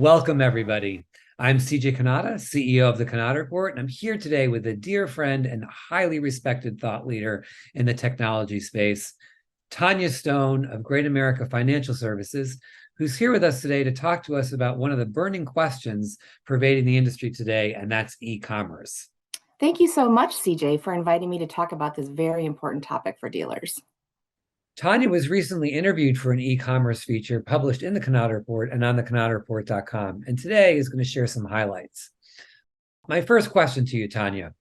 Welcome, everybody. I'm CJ Cannata, CEO of the Cannata Report, and I'm here today with a dear friend and highly respected thought leader in the technology space, Tawnya Stone of GreatAmerica Financial Services, who's here with us today to talk to us about one of the burning questions pervading the industry today, and that's e-commerce. Thank you so much, CJ, for inviting me to talk about this very important topic for dealers. Tawnya was recently interviewed for an e-commerce feature published in the Cannata Report and on the CannataReport.com, and today is going to share some highlights. My first question to you, Tawnya,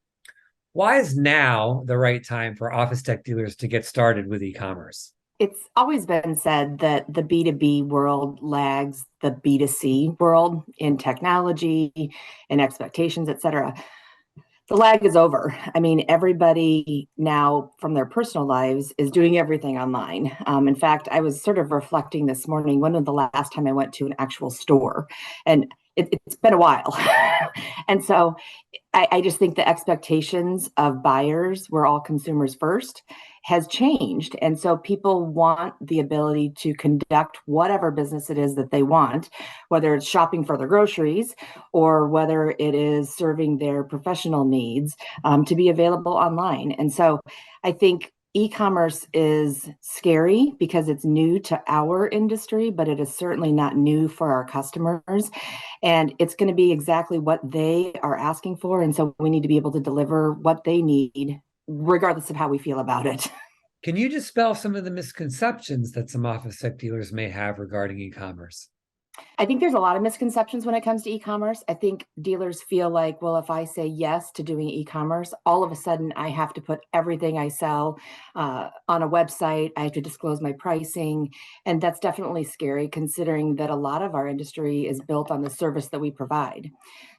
why is now the right time for office tech dealers to get started with e-commerce? It's always been said that the B2B world lags the B2C world in technology and expectations, et cetera. The lag is over. I mean, everybody now from their personal lives is doing everything online. In fact, I was sort of reflecting this morning, when was the last time I went to an actual store? And it's been a while. And so I just think the expectations of buyers, we're all consumers first, has changed. And so people want the ability to conduct whatever business it is that they want, whether it's shopping for their groceries or whether it is serving their professional needs, to be available online. And so I think e-commerce is scary because it's new to our industry, but it is certainly not new for our customers. And it's going to be exactly what they are asking for. And so we need to be able to deliver what they need, regardless of how we feel about it. Can you dispel some of the misconceptions that some office tech dealers may have regarding e-commerce? I think there's a lot of misconceptions when it comes to e-commerce. I think dealers feel like, well, if I say yes to doing e-commerce, all of a sudden I have to put everything I sell on a website. I have to disclose my pricing. And that's definitely scary, considering that a lot of our industry is built on the service that we provide.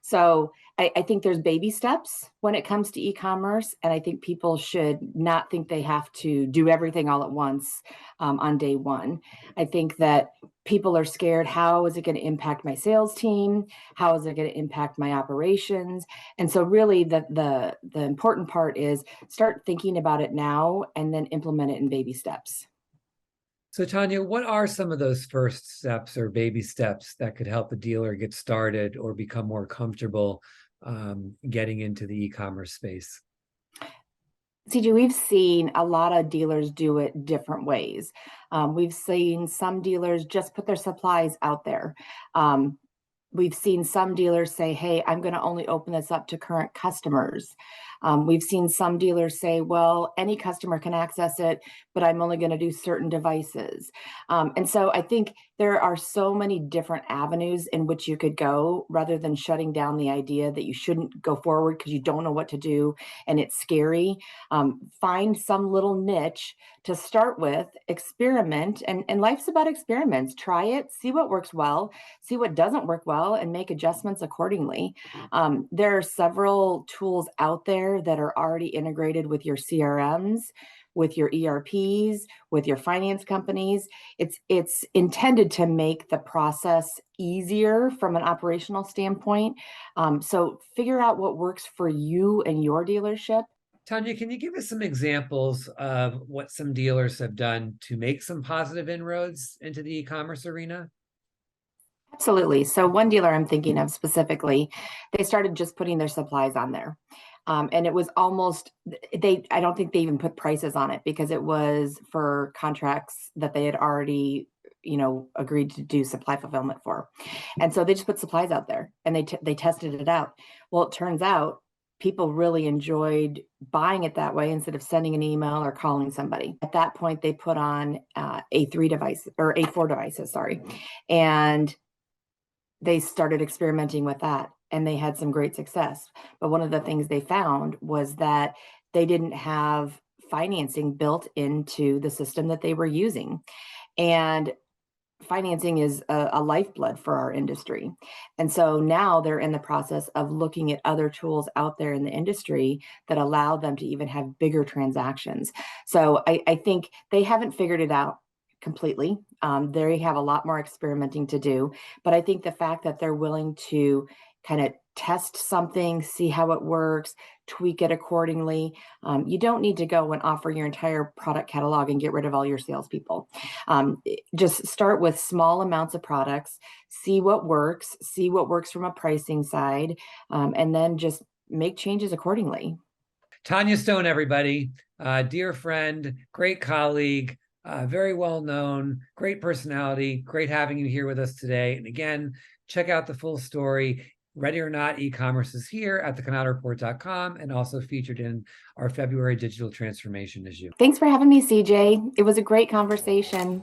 So I think there's baby steps when it comes to e-commerce. And I think people should not think they have to do everything all at once on day one. I think that people are scared. How is it going to impact my sales team? How is it going to impact my operations? And so really the important part is start thinking about it now and then implement it in baby steps. So, Tawnya, what are some of those first steps or baby steps that could help a dealer get started or become more comfortable getting into the e-commerce space? CJ, we've seen a lot of dealers do it different ways. We've seen some dealers just put their supplies out there. We've seen some dealers say, hey, I'm going to only open this up to current customers. We've seen some dealers say, well, any customer can access it, but I'm only going to do certain devices. And so I think there are so many different avenues in which you could go, rather than shutting down the idea that you shouldn't go forward because you don't know what to do and it's scary. Find some little niche to start with, experiment, and life's about experiments. Try it, see what works well, see what doesn't work well, and make adjustments accordingly. There are several tools out there that are already integrated with your CRMs, with your ERPs, with your finance companies. It's intended to make the process easier from an operational standpoint. So figure out what works for you and your dealership. Tawnya, can you give us some examples of what some dealers have done to make some positive inroads into the e-commerce arena? Absolutely. So one dealer I'm thinking of specifically, they started just putting their supplies on there. And it was almost, I don't think they even put prices on it because it was for contracts that they had already, agreed to do supply fulfillment for. And so they just put supplies out there and they tested it out. Well, it turns out people really enjoyed buying it that way instead of sending an email or calling somebody. At that point, they put on A3 device or A4 devices, sorry. And they started experimenting with that and they had some great success. But one of the things they found was that they didn't have financing built into the system that they were using. And financing is a lifeblood for our industry. And so now they're in the process of looking at other tools out there in the industry that allow them to even have bigger transactions. So I think they haven't figured it out completely. They have a lot more experimenting to do. But I think the fact that they're willing to kind of test something, see how it works, tweak it accordingly. You don't need to go and offer your entire product catalog and get rid of all your salespeople. Just start with small amounts of products, see what works from a pricing side, and then just make changes accordingly. Tawnya Stone, everybody, dear friend, great colleague, very well known, great personality, great having you here with us today. And again, check out the full story. Ready or Not e-commerce is here at thecannatareport.com and also featured in our February digital transformation issue. Thanks for having me, CJ. It was a great conversation.